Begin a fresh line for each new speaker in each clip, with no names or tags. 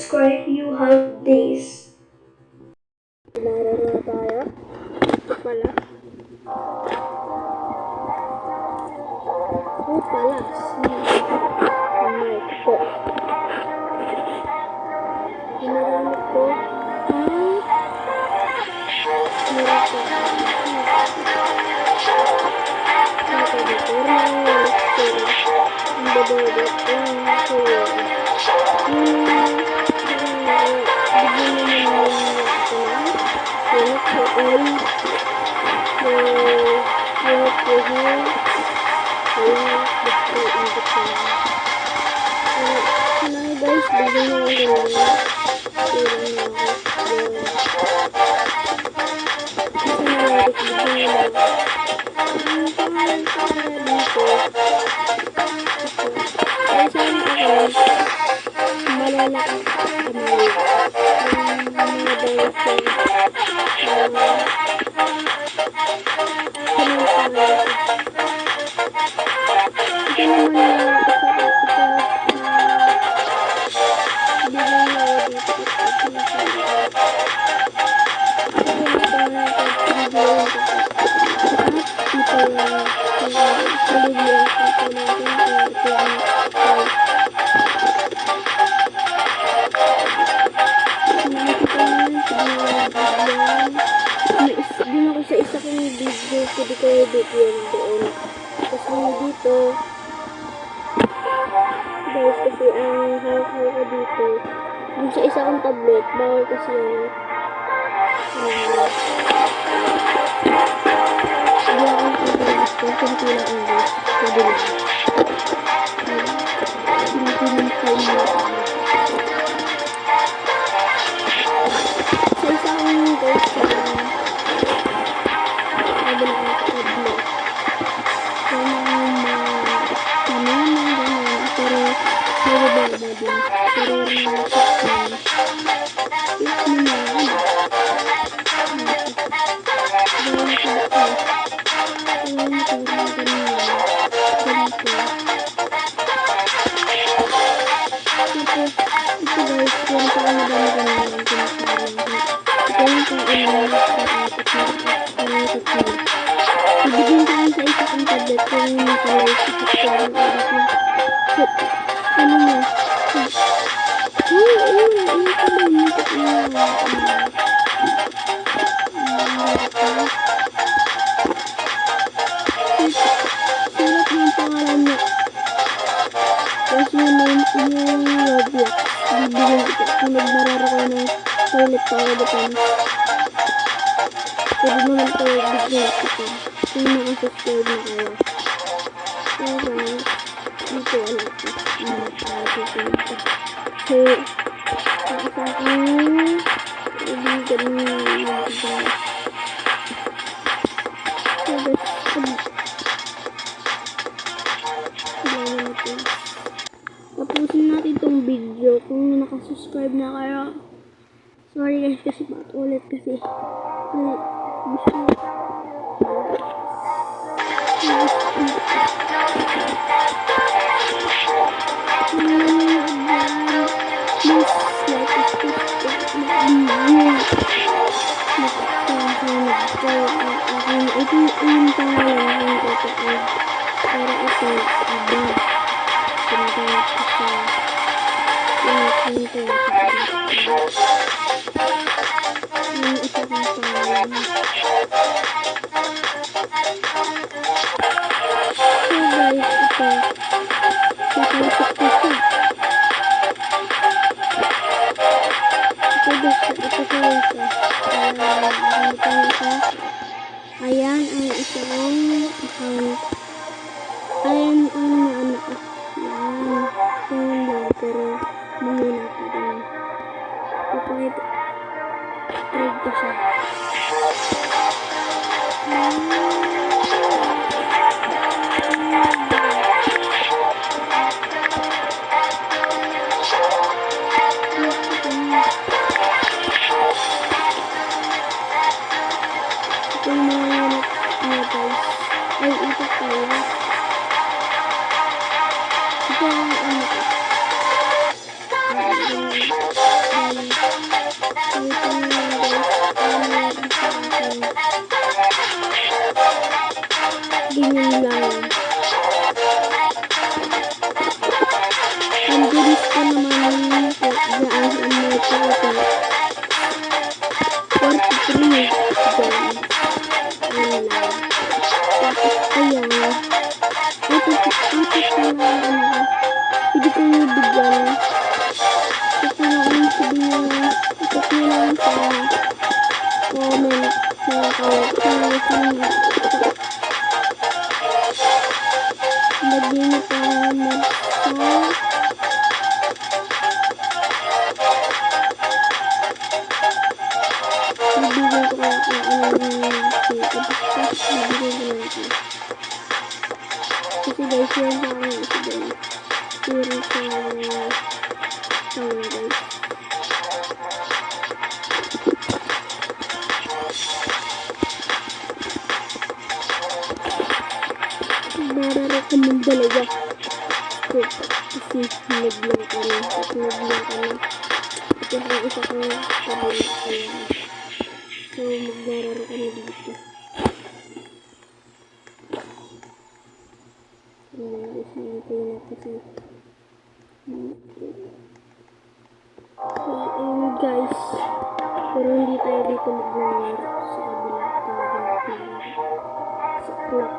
subscribe, you have this.
Nararo tayo. Ito pala. Oh, pala. Mic po. Ginagamit ko ang hindi ko edit yun doon. Kasi dito, guys, kasi ang hawak-hawak ko dito, yung sa isa kong tablet, bawal kasi yung hindi akong tablet kung kunti lang English. Pwede lang. Pilipinan time mo. Sa isa kong guys, pwede naman ito bigyan kita kung nakasubscribe na kayo. So guys, dito alam ko so ang isa kong kaibigan niya so guys, tapusin natin itong video. Kung nakasubscribe na kayo, sorry guys kasi ba't ulit kasi gusto ayan ang isang account. Ayan ang ano ko. Ayan lang pero mahina pa din. Ipakita. Trade ko siya. Ay, ito pala. Ito ang ano ko. guys, yan sa akin isa din. Meron sa tawa guys. Nararamdaman talaga. Kasi nag-vlog kami. At nag-vlog kami. At yung isa ko kabila kaya. So, maglararo kami dito. Isang na kasi. Ayun guys. Pero hindi tayo dito maglalaro sa kabila. Sa clock.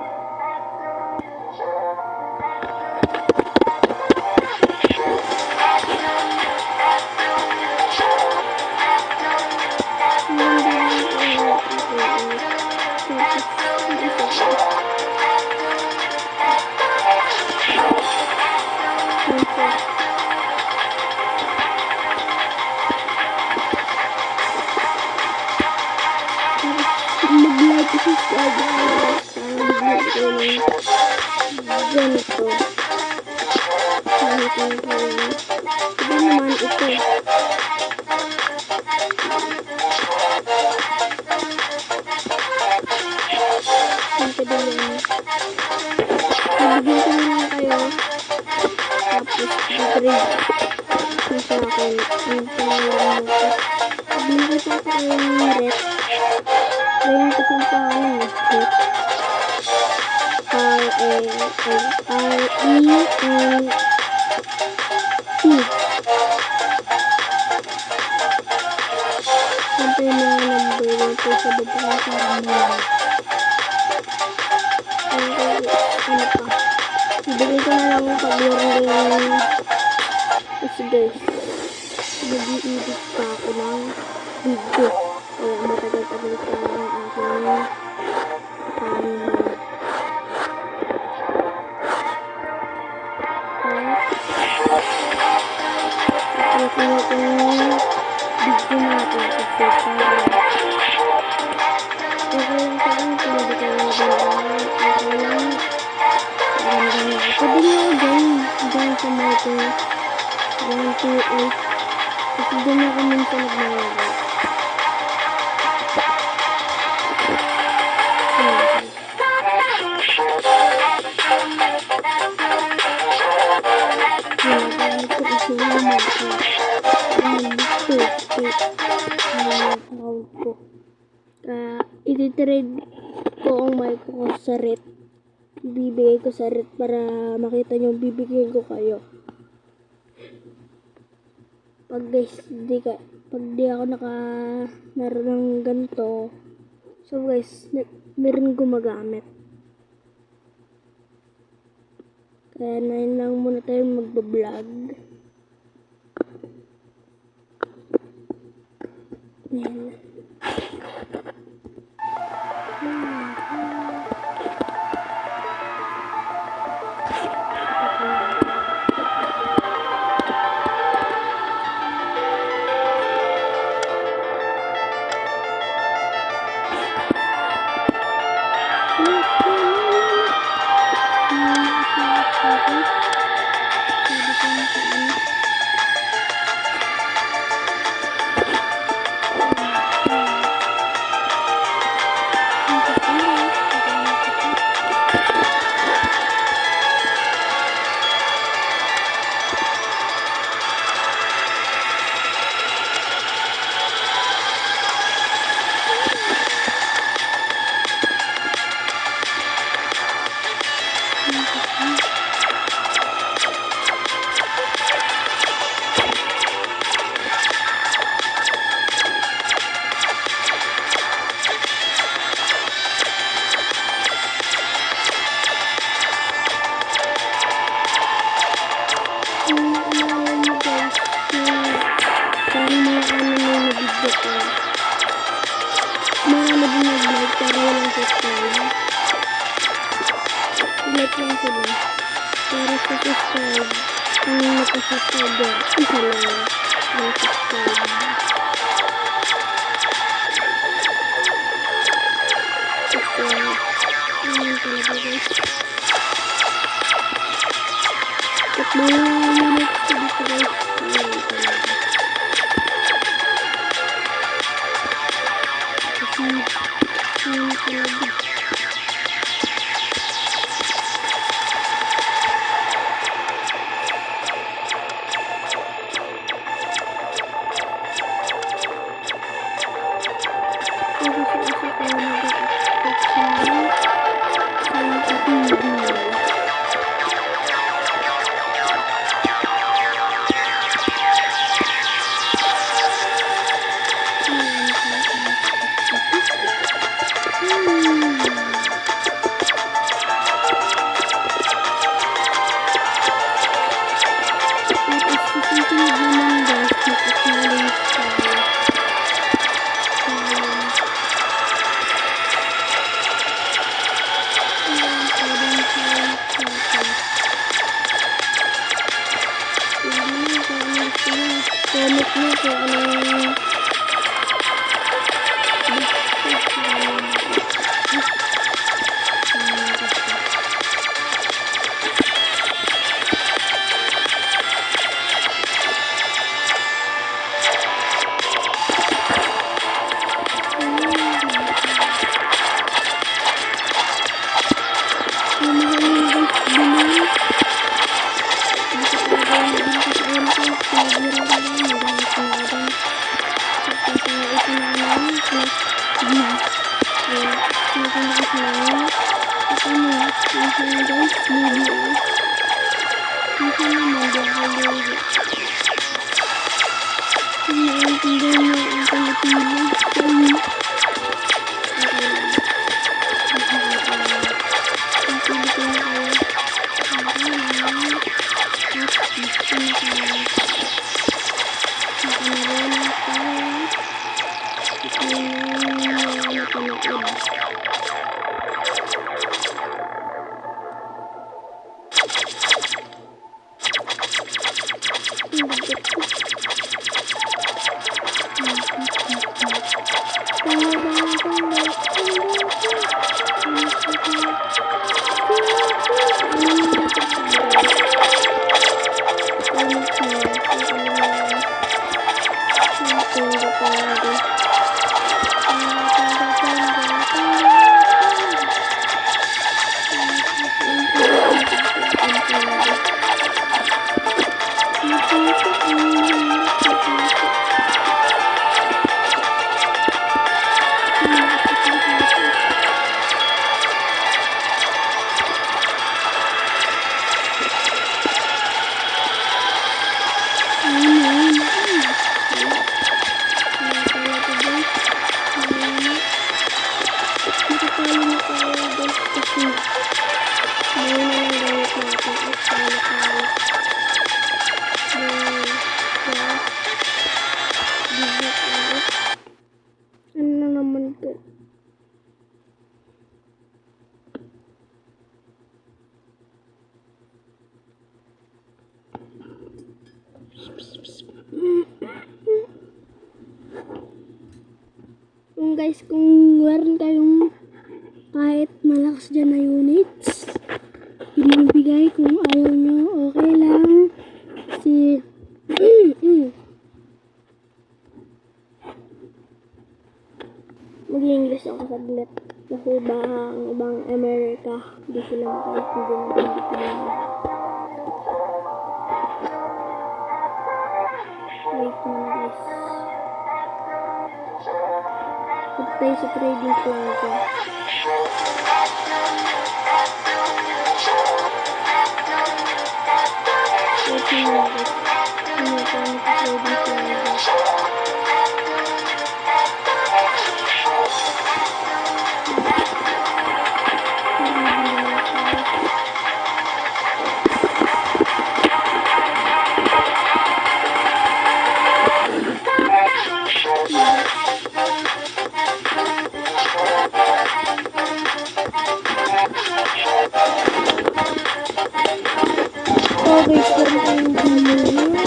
Mag-like kasi subscribe guys. Mag-like ko ng ganito. Kahit ang kaya. Iba naman ito. Ang kadalang. Nabigyan ko na lang kayo. Tapos, i-trade ko sa akin. Ang pangalan mo. Pabili ko sa kayo ng red. Ngayon ko yung pangalan mo. Red. R-E-N-T. Siyempre yung mga number 1 po sa baba ng parang ano pa. Ibigay ko na lang pag meron yung kasi guys, nag-i-edit pa ako ng video. Kaya matagal-tagal pa ang aking timer. At ito yung video natin kasi parang okay lang sa akin kung hindi ka nagawin. Okay lang. Pwede nyo dyan sa marker 128 kasi dyan ako minsan naglalaro. Nagagamit ko kasi yung marker. Account ko. I-trade ko ang mic ko sa red. Bibigay ko sa red para makita nyo bibigyan ko kayo. Pag guys, pag di ako nakalaro ng ganito, so guys, meron gumagamit. Kaya na yun lang muna tayo magbablog. Ayan. Like lang sila. Para sa subscribe, kung nakasubscribe, isa lang ang subscribe. Subscribe. Ayun talaga guys. talaga. Sabi sa isa ko nag-expect sa TV. Tapos susunod naman guys, mag-challenge tayo. Comment nyo kung anong guys, kung meron kayong kahit malakas dyan na units, binibigay. Kung ayaw nyo, okay lang. Si mag-English ako saglit. Kasi baka ang ibang Amerika, di sila makaintindi ng Pilipinas. Wait mo guys. Tayo sa trading plaza. Okay na guys. Ano tayo sa trading plaza. So guys, meron tayong ginawa.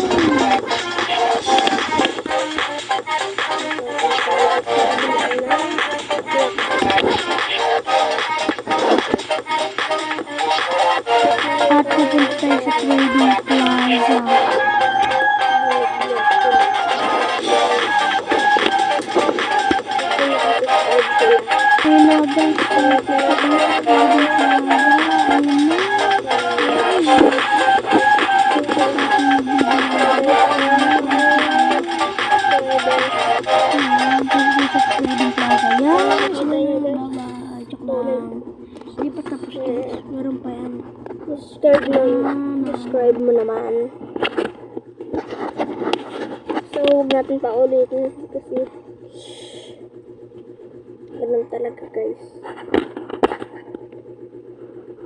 Hindi pa tapos guys. Meron pa yan.
Subscribe mo naman. So, huwag natin pa ulitin kasi ganun talaga guys.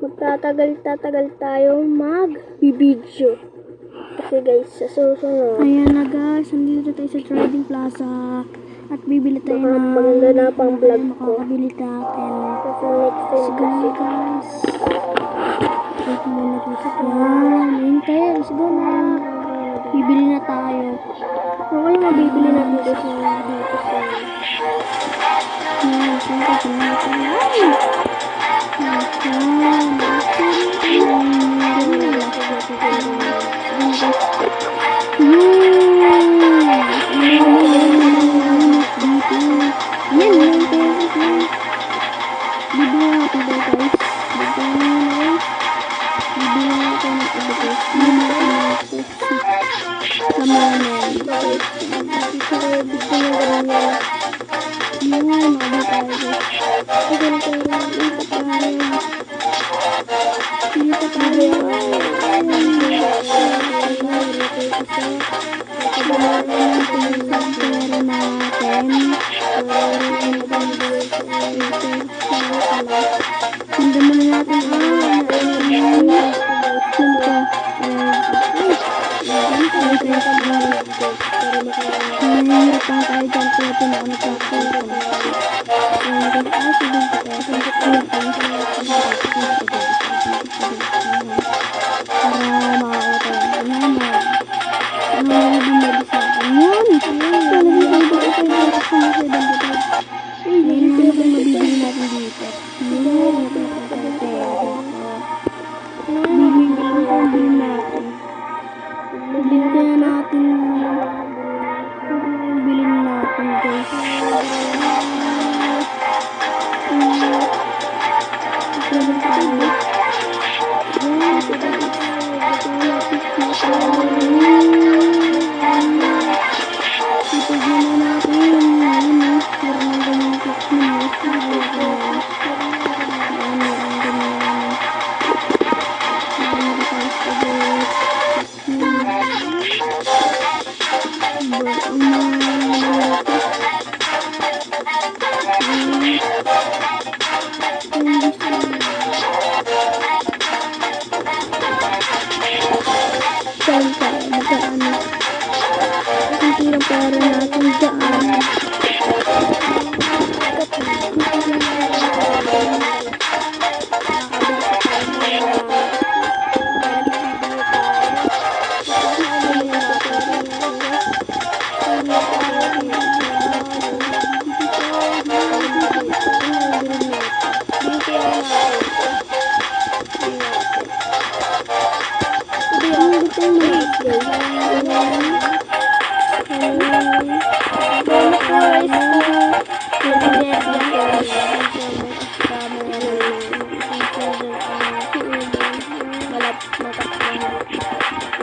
Magtatagal tayo mag-video. Kasi guys, sa susunod,
Ayan na guys, nandito tayo sa Trading Plaza at bibili tayo
baka
ng
maganda na pang vlog ko.
makakabili natin.
Kasi next time
Sige
kasi
guys. Wait muna guys. Yan, hintay. Let's go na. Bibili na tayo.
okay na bibili natin dito sa
Yan, siyempre bibili natin. Yan.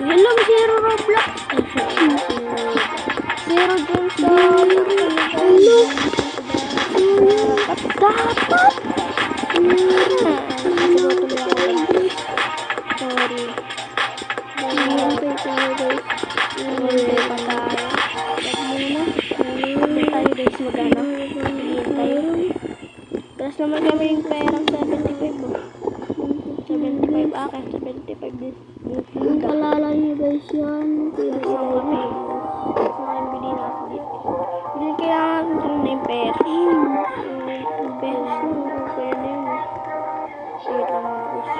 Hello, Zero Roblox. Zero dun sa... Hello. Dapat. Sorry. Hintay tayo guys. Hintay pa tayo. Hintay tayo guys magana. Hintay. Tapos naman kami yung perang 75 oh. 75 akin. 75 din. Yung kalala niyo guys yan.
Bili kaya natin na yung pera. Yung pera. Kaya na yun. Wait lang mga guys.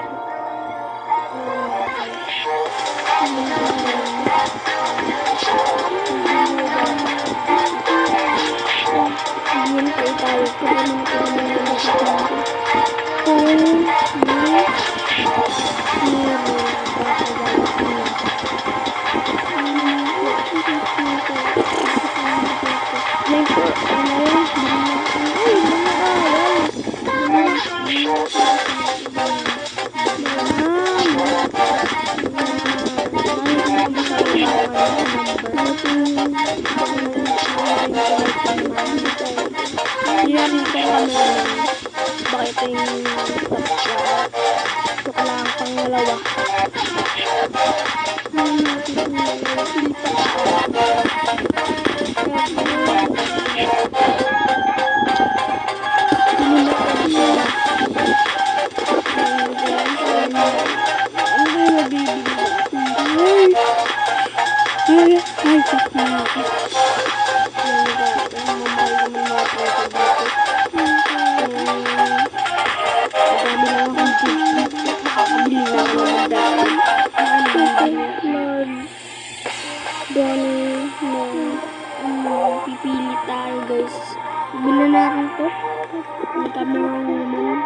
Hintay tayo. Kaya Hindi natin kung kami bakit yung lang pang dalawa. Pipili tayo guys. Bili natin to. Ang kami naman.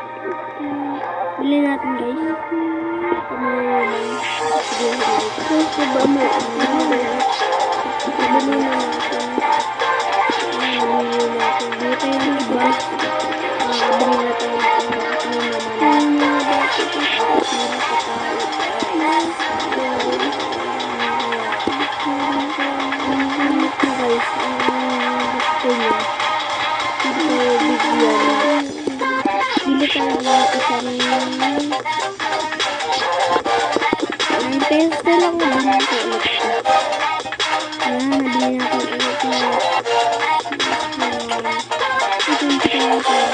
Bili natin guys. Kami naman. Sige ba mo? Bili natin. Dito yung iba. Bili natin. Bili tayo ng isang 9 pesos na lang nabili ko ulit ito. Ayan, nabili natin ulit ito. Ito yung pinag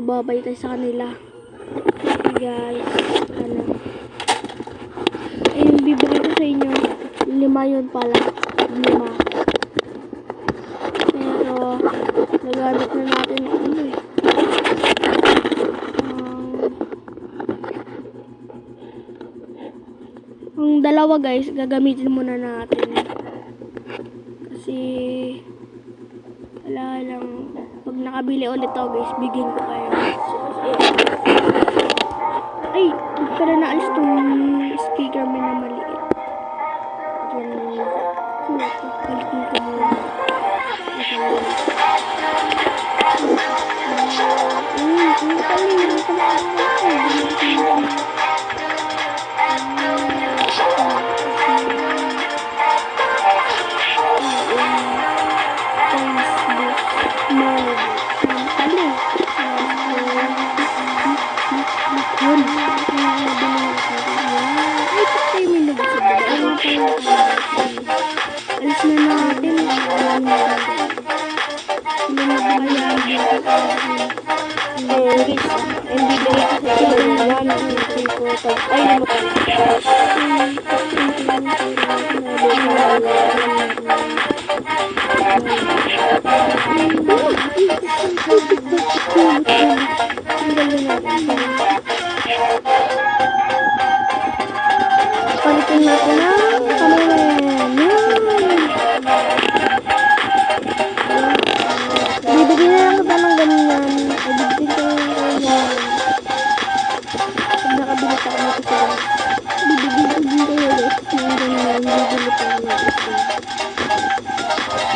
babay tayo sa kanila. Guys, ano. Ayun, bibigay ko sa inyo. 5 yun pala. 5. Pero, nagamit na natin yung ano eh. Ang dalawa guys, gagamitin muna natin. Kasi, wala lang. Pag nakabili ulit ako guys, bigyan ko kayo. Ay, para naalis tong speaker mo na maliit. Yan. Palitin ko muna. Alis na natin. Palitin natin na bibigyan na lang kita ng ganyan. Ay, bibigyan ko ng ganyan. Pag nakabili pa ako nito sila, bibigyan ko din kayo ulit ng ganyan. Bibili pa ako nito.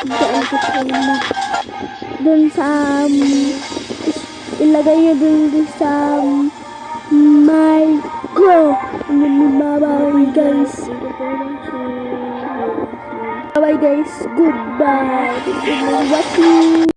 Diyan ko po na. Doon sa, ilagay nyo doon sa micro. Bye-bye guys. Bye-bye guys. Goodbye. Thank you for watching.